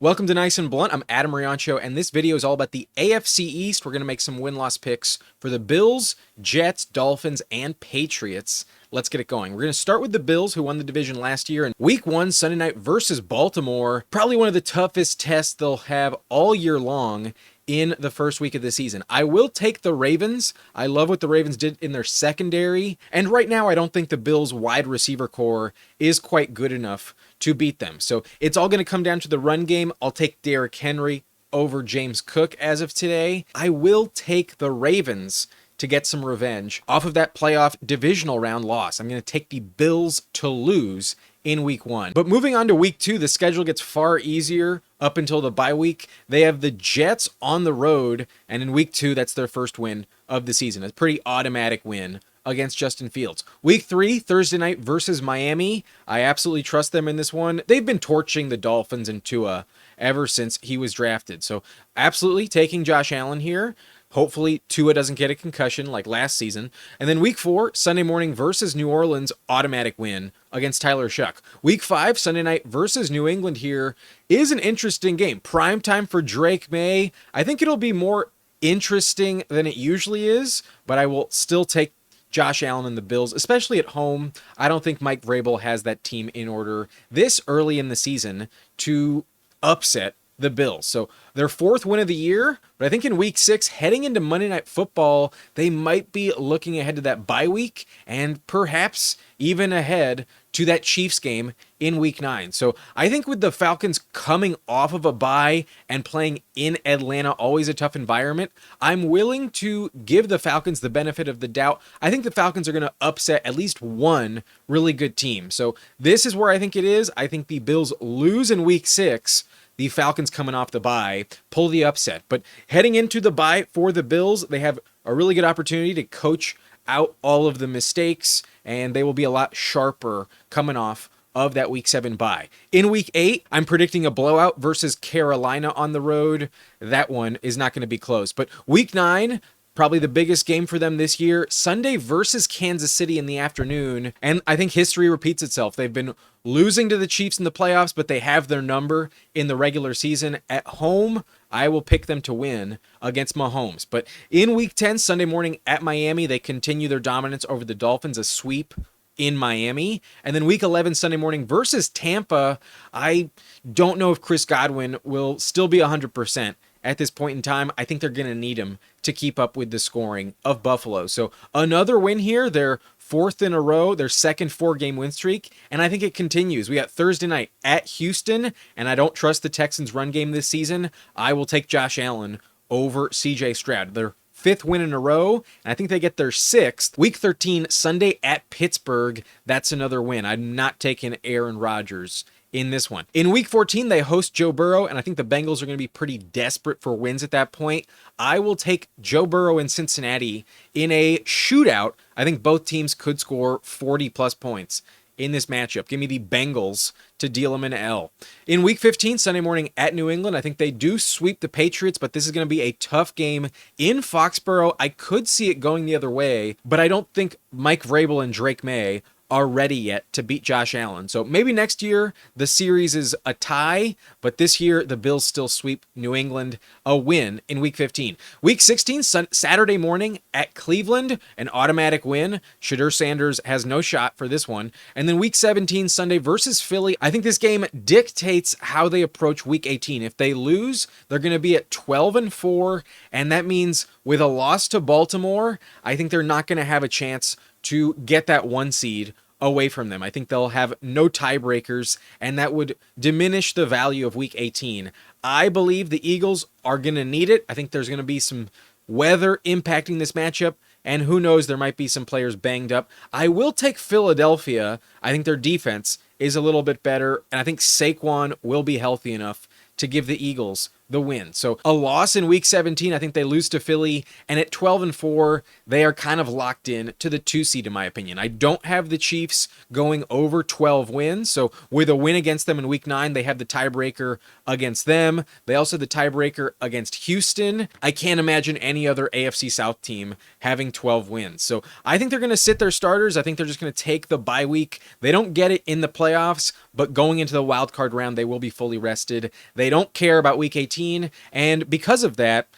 Welcome to Nice and Blunt. I'm Adam Riancho, and this video is all about the AFC East. We're going to make some win-loss picks for the Bills, Jets, Dolphins, and Patriots. Let's get it going. We're going to start with the Bills, who won the division last year in Week 1, Sunday night versus Baltimore. Probably one of the toughest tests they'll have all year long in the first week of the season. I will take the Ravens. I love what the Ravens did in their secondary, and right now I don't think the Bills' wide receiver core is quite good enough to beat them. So it's all going to come down to the run game. I'll take Derrick Henry over James Cook as of today. I will take the Ravens to get some revenge off of that playoff divisional round loss. I'm going to take the Bills to lose in Week 1. But moving on to Week 2, the schedule gets far easier up until the bye week. They have the Jets on the road, and in Week 2, that's their first win of the season. A pretty automatic win against Justin Fields. Week 3, Thursday night versus Miami. I absolutely trust them in this one. They've been torching the Dolphins and Tua ever since he was drafted. So absolutely taking Josh Allen here. Hopefully Tua doesn't get a concussion like last season. And then Week 4, Sunday morning versus New Orleans, automatic win against Tyler Shuck. Week 5, Sunday night versus New England here is an interesting game. Prime time for Drake May. I think it'll be more interesting than it usually is, but I will still take Josh Allen and the Bills, especially at home. I don't think Mike Vrabel has that team in order this early in the season to upset the Bills. So their fourth win of the year, but I think in Week 6, heading into Monday Night Football, they might be looking ahead to that bye week and perhaps even ahead to that Chiefs game in Week 9. So I think with the Falcons coming off of a bye and playing in Atlanta, always a tough environment, I'm willing to give the Falcons the benefit of the doubt. I think the Falcons are going to upset at least one really good team. So this is where I think it is. I think the Bills lose in Week 6. The Falcons coming off the bye pull the upset. But heading into the bye for the Bills, they have a really good opportunity to coach out all of the mistakes, and they will be a lot sharper coming off of that Week 7 bye. In Week 8, I'm predicting a blowout versus Carolina on the road. That one is not going to be close. But Week 9, probably the biggest game for them this year, Sunday versus Kansas City in the afternoon. And I think history repeats itself. They've been losing to the Chiefs in the playoffs, but they have their number in the regular season. At home, I will pick them to win against Mahomes. But in Week 10, Sunday morning at Miami, they continue their dominance over the Dolphins, a sweep in Miami. And then Week 11, Sunday morning versus Tampa, I don't know if Chris Godwin will still be 100%. At this point in time, I think they're going to need him to keep up with the scoring of Buffalo. So another win here, their fourth in a row, their second 4-game win streak, and I think it continues. We got Thursday night at Houston, and I don't trust the Texans' run game this season. I will take Josh Allen over CJ Stroud. Their fifth win in a row, and I think they get their sixth. Week 13, Sunday at Pittsburgh, that's another win. I'm not taking Aaron Rodgers in this one. In Week 14, they host Joe Burrow, and I think the Bengals are going to be pretty desperate for wins at that point. I will take Joe Burrow in Cincinnati in a shootout. I think both teams could score 40-plus points in this matchup. Give me the Bengals to deal them an L. In Week 15, Sunday morning at New England, I think they do sweep the Patriots, but this is going to be a tough game in Foxborough. I could see it going the other way, but I don't think Mike Vrabel and Drake May are ready yet to beat Josh Allen. So maybe next year the series is a tie, but this year the Bills still sweep New England, a win in Week 15. Week 16, Saturday morning at Cleveland, an automatic win. Shadur Sanders has no shot for this one. And then Week 17, Sunday versus Philly. I think this game dictates how they approach Week 18. If they lose, they're going to be at 12-4, and that means with a loss to Baltimore, I think they're not going to have a chance to get that 1 seed away from them. I think they'll have no tiebreakers, and that would diminish the value of Week 18. I believe the Eagles are going to need it. I think there's going to be some weather impacting this matchup, and who knows, there might be some players banged up. I will take Philadelphia. I think their defense is a little bit better, and I think Saquon will be healthy enough to give the Eagles the win. So a loss in week 17, I think they lose to Philly, and at 12-4, they are kind of locked in to the 2 seed in my opinion. I don't have the Chiefs going over 12 wins. So with a win against them in week 9, they have the tiebreaker against them. They also have the tiebreaker against Houston. I can't imagine any other AFC South team having 12 wins. So I think they're going to sit their starters. I think they're just going to take the bye week. They don't get it in the playoffs, but going into the wild card round, they will be fully rested. They don't care about week 18, and because of that,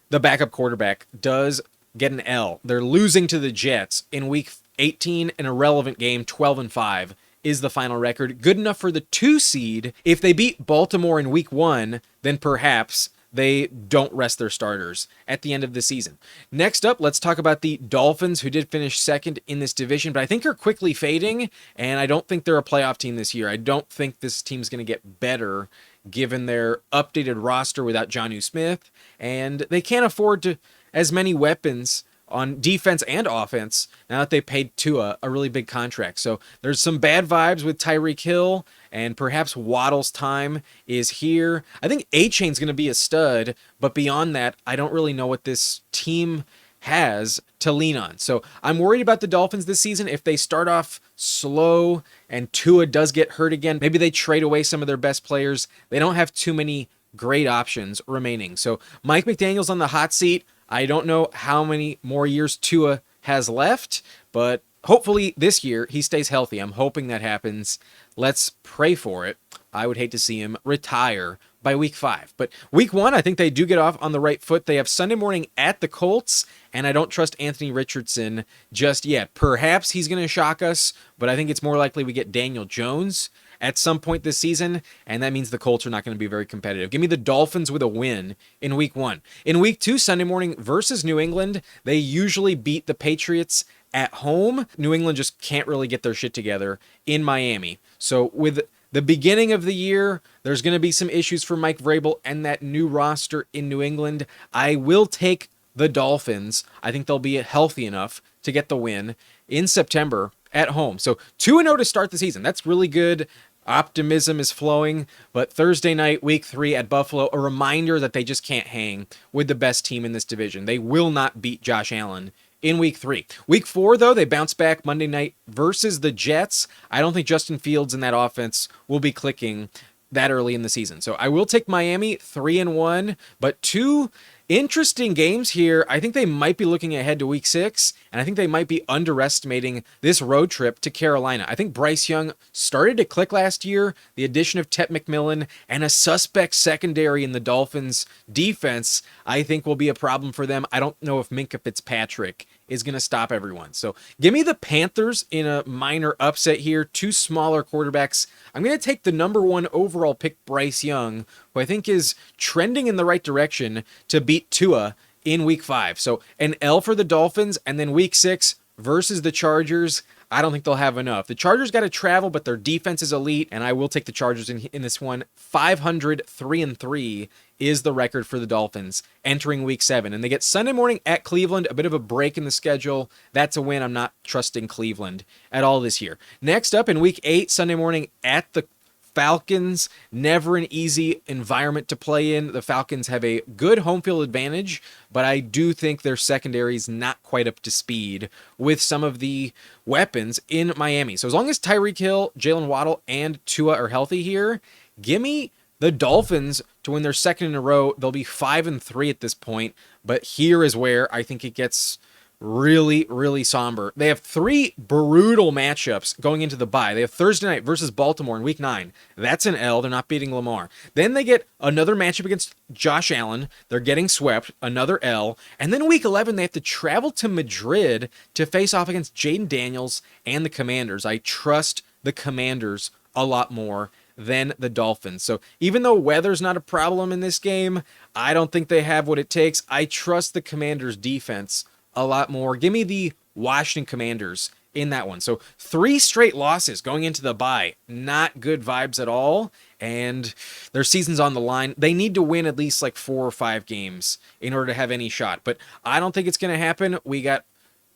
the backup quarterback does get an L. They're losing to the Jets in week 18, an irrelevant game. 12-5 is the final record. Good enough for the 2 seed. If they beat Baltimore in week 1, then perhaps they don't rest their starters at the end of the season. Next up, let's talk about the Dolphins, who did finish second in this division, but I think are quickly fading, and I don't think they're a playoff team this year. I don't think this team's going to get better given their updated roster without Jonnu Smith, and they can't afford to as many weapons on defense and offense now that they paid Tua a really big contract. So there's some bad vibes with Tyreek Hill, and perhaps Waddle's time is here. I think A-Chain's going to be a stud, but beyond that, I don't really know what this team has to lean on. So I'm worried about the Dolphins this season. If they start off slow and Tua does get hurt again, maybe they trade away some of their best players. They don't have too many great options remaining. So Mike McDaniel's on the hot seat. I don't know how many more years Tua has left, but hopefully this year he stays healthy. I'm hoping that happens. Let's pray for it. I would hate to see him retire by week 5. But week 1, I think they do get off on the right foot. They have Sunday morning at the Colts, and I don't trust Anthony Richardson just yet. Perhaps he's going to shock us, but I think it's more likely we get Daniel Jones at some point this season, and that means the Colts are not going to be very competitive. Give me the Dolphins with a win in week 1. In week 2, Sunday morning versus New England, they usually beat the Patriots at home. New England just can't really get their shit together in Miami. So with the beginning of the year, there's going to be some issues for Mike Vrabel and that new roster in New England. I will take the Dolphins. I think they'll be healthy enough to get the win in September at home. So 2-0 to start the season. That's really good. Optimism is flowing, but Thursday night, week 3 at Buffalo, a reminder that they just can't hang with the best team in this division. They will not beat Josh Allen in week 3. Week 4, though, they bounce back Monday night versus the Jets. I don't think Justin Fields and that offense will be clicking that early in the season. So I will take Miami 3-1, but 2 interesting games here. I think they might be looking ahead to week 6, and I think they might be underestimating this road trip to Carolina. I think Bryce Young started to click last year. The addition of Tet McMillan and a suspect secondary in the Dolphins defense, I think will be a problem for them. I don't know if Minkah Fitzpatrick is going to stop everyone. So give me the Panthers in a minor upset here. 2 smaller quarterbacks. I'm going to take the number 1 overall pick, Bryce Young, who I think is trending in the right direction to beat Tua in week 5. So an L for the Dolphins, and then week 6 versus the Chargers. I don't think they'll have enough. The Chargers got to travel, but their defense is elite, and I will take the Chargers in this one. 500, 3-3 is the record for the Dolphins entering week 7. And they get Sunday morning at Cleveland, a bit of a break in the schedule. That's a win. I'm not trusting Cleveland at all this year. Next up in week 8, Sunday morning at the Falcons, never an easy environment to play in. The Falcons have a good home field advantage, but I do think their secondary is not quite up to speed with some of the weapons in Miami. So as long as Tyreek Hill, Jalen Waddle, and Tua are healthy here, give me the Dolphins to win their second in a row. They'll be 5-3 at this point, but here is where I think it gets really, really somber. They have 3 brutal matchups going into the bye. They have Thursday night versus Baltimore in week 9. That's an L. They're not beating Lamar. Then they get another matchup against Josh Allen. They're getting swept. Another L. And then week 11, they have to travel to Madrid to face off against Jaden Daniels and the Commanders. I trust the Commanders a lot more than the Dolphins. So even though weather's not a problem in this game, I don't think they have what it takes. I trust the Commanders' defense a lot more. Give me the Washington Commanders in that one. So 3 straight losses going into the bye. Not good vibes at all. And their season's on the line. They need to win at least like 4 or 5 games in order to have any shot. But I don't think it's going to happen. We got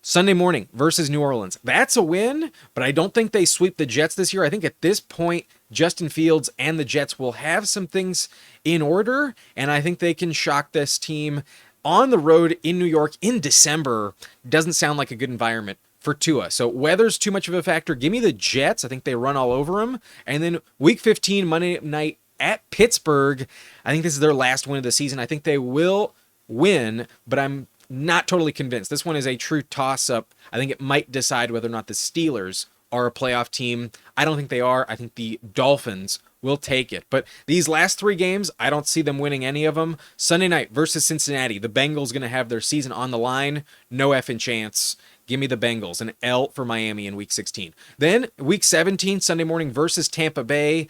Sunday morning versus New Orleans. That's a win, but I don't think they sweep the Jets this year. I think at this point, Justin Fields and the Jets will have some things in order, and I think they can shock this team on the road in New York in December. Doesn't sound like a good environment for Tua. So weather's too much of a factor. Give me the Jets. I think they run all over them. And then week 15, Monday night at Pittsburgh. I think this is their last win of the season. I think they will win, but I'm not totally convinced. This one is a true toss-up. I think it might decide whether or not the Steelers are a playoff team. I don't think they are. I think the Dolphins will take it. But these last three games, I don't see them winning any of them. Sunday night versus Cincinnati. The Bengals going to have their season on the line. No effing chance. Give me the Bengals. An L for Miami in week 16. Then week 17, Sunday morning versus Tampa Bay.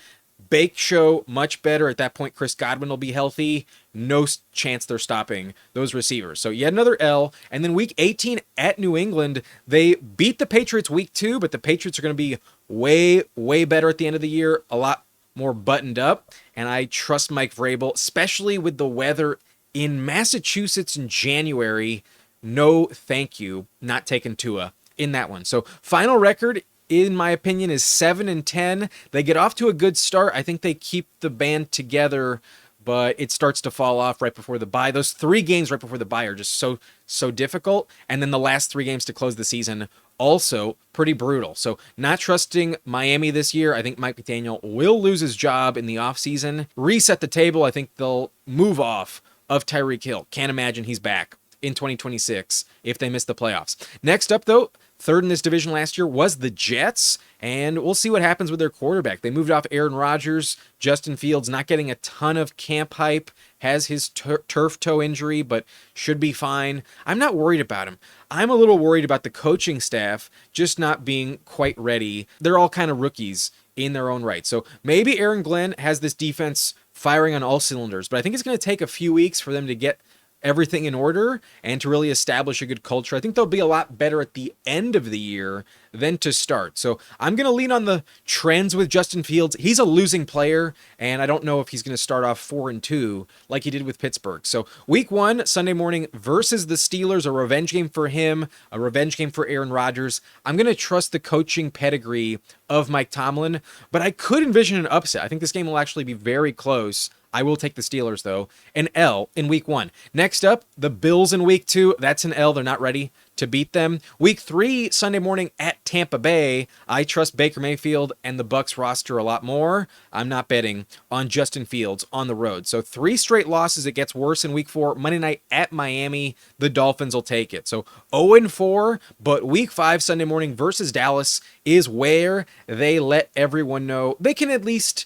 Bake show, much better. At that point, Chris Godwin will be healthy. No chance they're stopping those receivers. So yet another L. And then week 18 at New England, they beat the Patriots week 2, but the Patriots are going to be way, way better at the end of the year. A lot more buttoned up. And I trust Mike Vrabel, especially with the weather in Massachusetts in January. No, thank you. Not taking Tua in that one. So final record, in my opinion, is 7-10. They get off to a good start. I think they keep the band together, but it starts to fall off right before the bye. Those 3 games right before the bye are just so difficult. And then the last 3 games to close the season, also pretty brutal. So not trusting Miami this year. I think Mike McDaniel will lose his job in the offseason. Reset the table. I think they'll move off of Tyreek Hill. Can't imagine he's back in 2026 if they miss the playoffs. Next up, though, third in this division last year was the Jets, and we'll see what happens with their quarterback. They moved off Aaron Rodgers. Justin Fields not getting a ton of camp hype, has his turf toe injury, but should be fine. I'm not worried about him. I'm a little worried about the coaching staff just not being quite ready. They're all kind of rookies in their own right. So maybe Aaron Glenn has this defense firing on all cylinders, but I think it's going to take a few weeks for them to get everything in order and to really establish a good culture. I think they'll be a lot better at the end of the year than to start. So I'm going to lean on the trends with Justin Fields. He's a losing player, and I don't know if he's going to start off 4-2 like he did with Pittsburgh. So week 1, Sunday morning versus the Steelers, a revenge game for him, a revenge game for Aaron Rodgers. I'm going to trust the coaching pedigree of Mike Tomlin, but I could envision an upset. I think this game will actually be very close. I will take the Steelers, though. An L in week 1. Next up, the Bills in week 2. That's an L. They're not ready to beat them. Week 3, Sunday morning at Tampa Bay. I trust Baker Mayfield and the Bucs roster a lot more. I'm not betting on Justin Fields on the road. So 3 straight losses. It gets worse in week 4. Monday night at Miami. The Dolphins will take it. So 0-4, but week 5, Sunday morning versus Dallas is where they let everyone know they can at least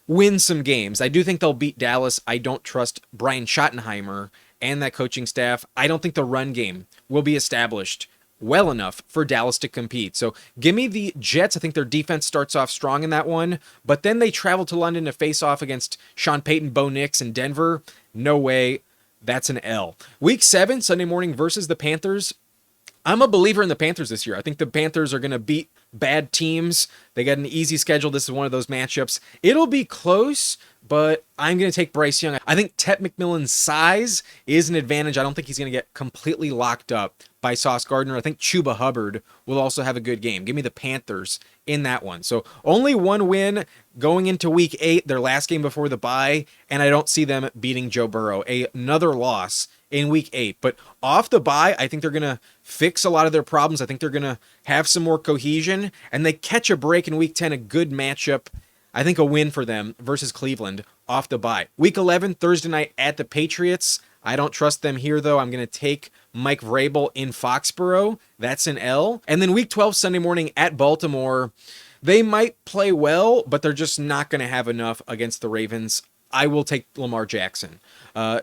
win some games. I do think they'll beat Dallas. I don't trust Brian Schottenheimer and that coaching staff. I don't think the run game will be established well enough for Dallas to compete. So give me the Jets. I think their defense starts off strong in that one, but then they travel to London to face off against Sean Payton, Bo Nix, and Denver. No way. That's an L. Week 7, Sunday morning versus the Panthers. I'm a believer in the Panthers this year. I think the Panthers are going to beat bad teams. They got an easy schedule. This is one of those matchups. It'll be close, but I'm going to take Bryce Young. I think Tet McMillan's size is an advantage. I don't think he's going to get completely locked up by Sauce Gardner. I think Chuba Hubbard will also have a good game. Give me the Panthers in that one. So only one win going into week 8, their last game before the bye, and I don't see them beating Joe Burrow. Another loss in week 8. But off the bye, I think they're going to fix a lot of their problems. I think they're going to have some more cohesion, and they catch a break in week 10, a good matchup. I think a win for them versus Cleveland off the bye. Week 11, Thursday night at the Patriots. I don't trust them here, though. I'm going to take Mike Vrabel in Foxborough. That's an L. And then week 12, Sunday morning at Baltimore. They might play well, but they're just not going to have enough against the Ravens. I will take Lamar Jackson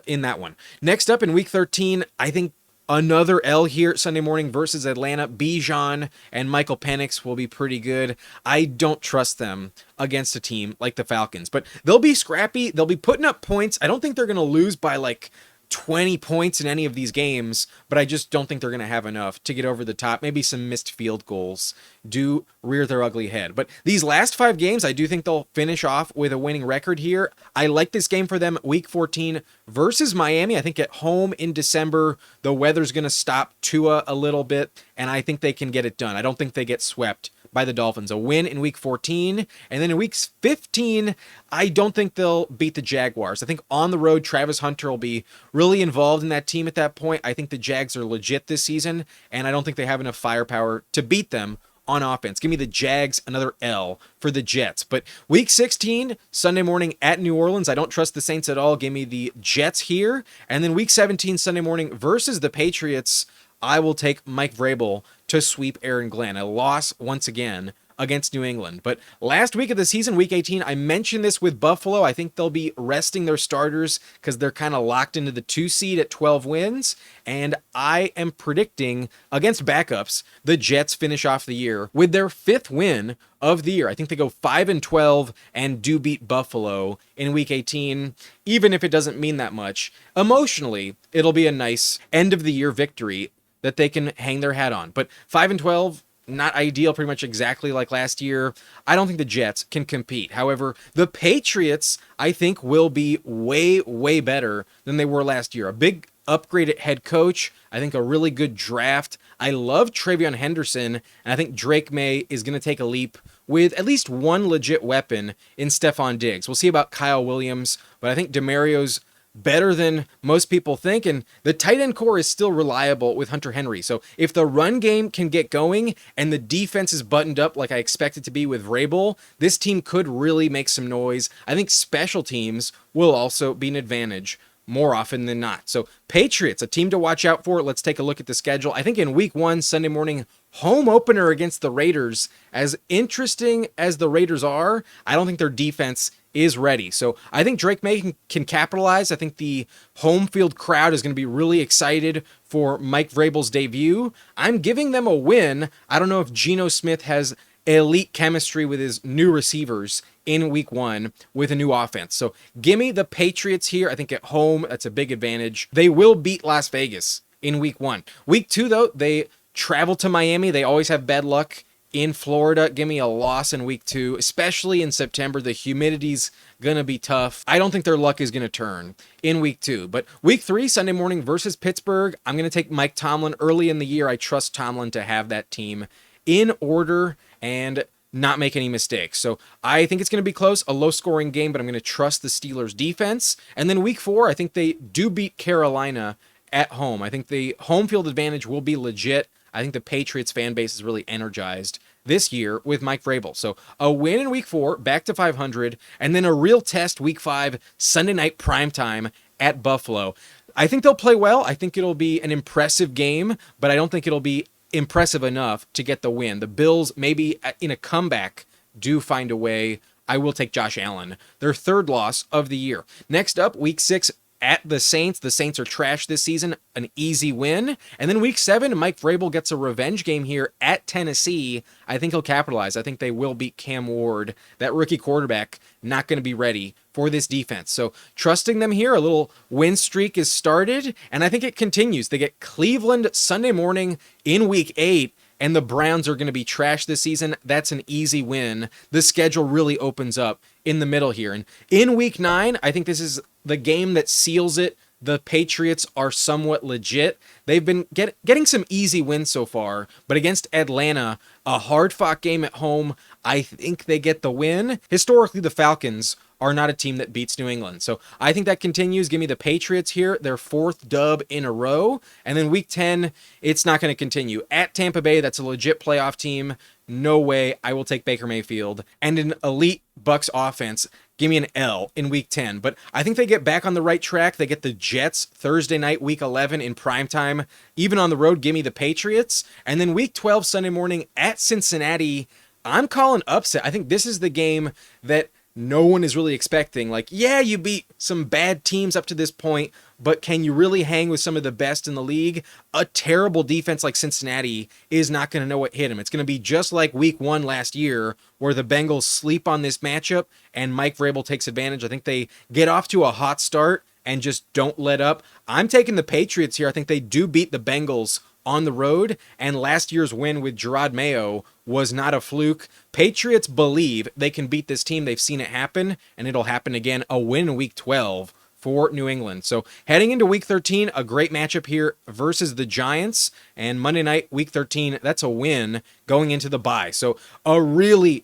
in that one. Next up in week 13, I think another L here Sunday morning versus Atlanta. Bijan and Michael Penix will be pretty good. I don't trust them against a team like the Falcons, but they'll be scrappy. They'll be putting up points. I don't think they're going to lose by like 20 points in any of these games, but I just don't think they're going to have enough to get over the top. Maybe some missed field goals do rear their ugly head. But these last 5 games, I do think they'll finish off with a winning record here. I like this game for them, Week 14 versus Miami. I think at home in December, the weather's going to stop Tua a little bit, and I think they can get it done. I don't think they get swept by the Dolphins. A win in Week 14, and then in Week 15, I don't think they'll beat the Jaguars. I think on the road, Travis Hunter will be really involved in that team at that point. I think the Jags are legit this season, and I don't think they have enough firepower to beat them on offense. Give me the Jags, another L for the Jets. But Week 16, Sunday morning at New Orleans, I don't trust the Saints at all. Give me the Jets here. And then Week 17, Sunday morning versus the Patriots, I will take Mike Vrabel to sweep Aaron Glenn. A loss once again against New England. But last week of the season, Week 18, I mentioned this with Buffalo. I think they'll be resting their starters because they're kind of locked into the 2 seed at 12 wins. And I am predicting against backups, the Jets finish off the year with their 5th win of the year. I think they go 5-12 and do beat Buffalo in Week 18, even if it doesn't mean that much. Emotionally, it'll be a nice end of the year victory that they can hang their hat on. But 5-12, not ideal, pretty much exactly like last year. I don't think the Jets can compete. However, the Patriots, I think, will be way, way better than they were last year. A big upgraded head coach. I think a really good draft. I love Travion Henderson, and I think Drake May is going to take a leap with at least one legit weapon in Stephon Diggs. We'll see about Kyle Williams, but I think DeMario's better than most people think, and the tight end core is still reliable with Hunter Henry. So if the run game can get going and the defense is buttoned up like I expect it to be with Vrabel, this team could really make some noise. I think special teams will also be an advantage more often than not. So Patriots, a team to watch out for. Let's take a look at the schedule. I think in Week 1, Sunday morning, home opener against the Raiders. As interesting as the Raiders are, I don't think their defense is ready. So I think Drake May can capitalize. I think the home field crowd is going to be really excited for Mike Vrabel's debut. I'm giving them a win. I don't know if Geno Smith has elite chemistry with his new receivers in Week 1 with a new offense. So give me the Patriots here. I think at home, that's a big advantage. They will beat Las Vegas in Week 1. Week 2, though, they travel to Miami. They always have bad luck in Florida. Give me a loss in Week 2, especially in September. The humidity's going to be tough. I don't think their luck is going to turn in Week 2. But Week 3, Sunday morning versus Pittsburgh, I'm going to take Mike Tomlin. Early in the year, I trust Tomlin to have that team in order and not make any mistakes. So I think it's going to be close, a low-scoring game, but I'm going to trust the Steelers' defense. And then Week 4, I think they do beat Carolina at home. I think the home field advantage will be legit. I think the Patriots fan base is really energized this year with Mike Vrabel. So a win in Week 4, back to 500, and then a real test Week 5, Sunday night primetime at Buffalo. I think they'll play well. I think it'll be an impressive game, but I don't think it'll be impressive enough to get the win. The Bills, maybe in a comeback, do find a way. I will take Josh Allen, their 3rd loss of the year. Next up, Week 6 at the Saints. The Saints are trash this season, an easy win. And then Week 7, Mike Vrabel gets a revenge game here at Tennessee. I think he'll capitalize. I think they will beat Cam Ward, that rookie quarterback, not going to be ready for this defense. So trusting them here, a little win streak is started, and I think it continues. They get Cleveland Sunday morning in Week 8, and the Browns are going to be trash this season. That's an easy win. The schedule really opens up in the middle here. And in Week 9, I think this is the game that seals it. The Patriots are somewhat legit. They've been getting some easy wins so far, but against Atlanta, a hard-fought game at home, I think they get the win. Historically, the Falcons are not a team that beats New England. So I think that continues. Give me the Patriots here, their 4th dub in a row. And then Week 10, it's not going to continue. At Tampa Bay, that's a legit playoff team. No way. I will take Baker Mayfield. And an elite Bucs offense. Give me an L in Week 10. But I think they get back on the right track. They get the Jets Thursday night, Week 11 in primetime. Even on the road, give me the Patriots. And then Week 12, Sunday morning at Cincinnati, I'm calling upset. I think this is the game that no one is really expecting. Like, yeah, you beat some bad teams up to this point, but can you really hang with some of the best in the league? A terrible defense like Cincinnati is not going to know what hit them. It's going to be just like Week 1 last year, where the Bengals sleep on this matchup and Mike Vrabel takes advantage. I think they get off to a hot start and just don't let up. I'm taking the Patriots here. I think they do beat the Bengals on the road, and last year's win with Gerard Mayo was not a fluke. Patriots believe they can beat this team. They've seen it happen, and it'll happen again. A win in Week 12 for New England. So heading into Week 13, a great matchup here versus the Giants, and Monday night, Week 13, that's a win going into the bye. So a really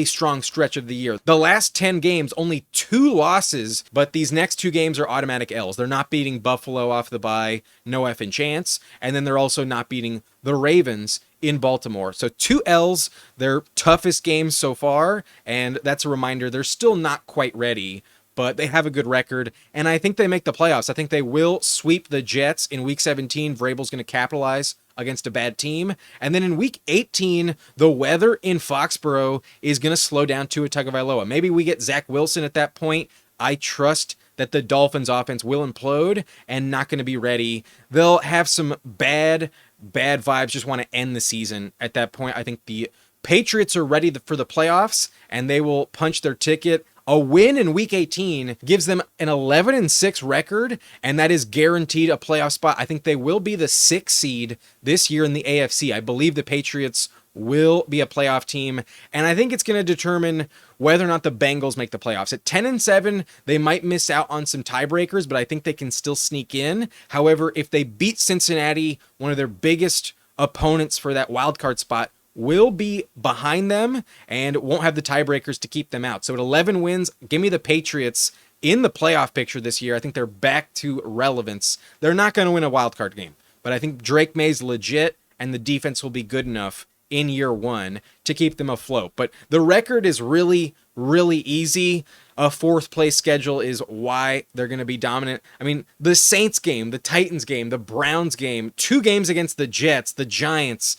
strong stretch of the year. The last 10 games, only 2 losses, but these next 2 games are automatic L's. They're not beating Buffalo off the bye, no effing chance, and then they're also not beating the Ravens in Baltimore. So 2 L's, their toughest games so far, and that's a reminder they're still not quite ready, but they have a good record, and I think they make the playoffs. I think they will sweep the Jets in Week 17. Vrabel's going to capitalize against a bad team. And then in Week 18, the weather in Foxborough is going to slow down Tua Tagovailoa. Maybe we get Zach Wilson at that point. I trust that the Dolphins offense will implode and not going to be ready. They'll have some bad vibes, just want to end the season at that point. I think the Patriots are ready for the playoffs, and they will punch their ticket. A win in Week 18 gives them an 11-6 record, and that is guaranteed a playoff spot. I think they will be the 6th seed this year in the AFC. I believe the Patriots will be a playoff team, and I think it's going to determine whether or not the Bengals make the playoffs. At 10-7, they might miss out on some tiebreakers, but I think they can still sneak in. However, if they beat Cincinnati, one of their biggest opponents for that wild card spot will be behind them and won't have the tiebreakers to keep them out. So at 11 wins, give me the Patriots in the playoff picture this year. I think they're back to relevance. They're not going to win a wild card game, but I think Drake May's legit, and the defense will be good enough in year 1 to keep them afloat. But the record is really easy. A 4th place schedule is why they're going to be dominant. I mean, the Saints game, the Titans game, the Browns game, 2 games against the Jets, the Giants.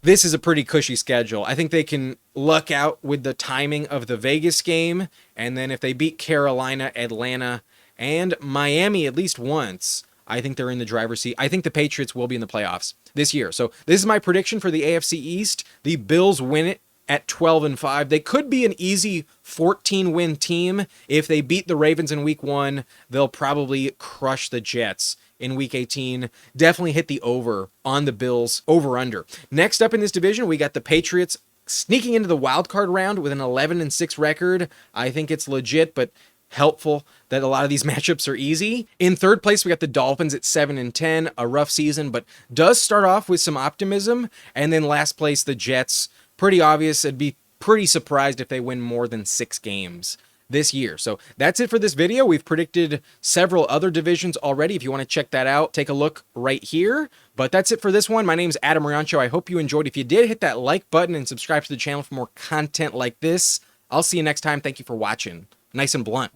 This is a pretty cushy schedule. I think they can luck out with the timing of the Vegas game, and then if they beat Carolina, Atlanta, and Miami at least once, I think they're in the driver's seat. I think the Patriots will be in the playoffs this year. So this is my prediction for the AFC East. The Bills win it at 12-5. They could be an easy 14-win team. If they beat the Ravens in Week 1, they'll probably crush the Jets in Week 18. Definitely hit the over on the Bills, over-under. Next up in this division, we got the Patriots sneaking into the wild card round with an 11-6 record. I think it's legit, but helpful that a lot of these matchups are easy. In 3rd place, we got the Dolphins at 7-10, a rough season, but does start off with some optimism. And then last place, the Jets, pretty obvious. I'd be pretty surprised if they win more than 6 games this year. So that's it for this video. We've predicted several other divisions already. If you want to check that out, take a look right here. But that's it for this one. My name's Adam Riancho. I hope you enjoyed. If you did, hit that like button and subscribe to the channel for more content like this. I'll see you next time. Thank you for watching. Nice and blunt.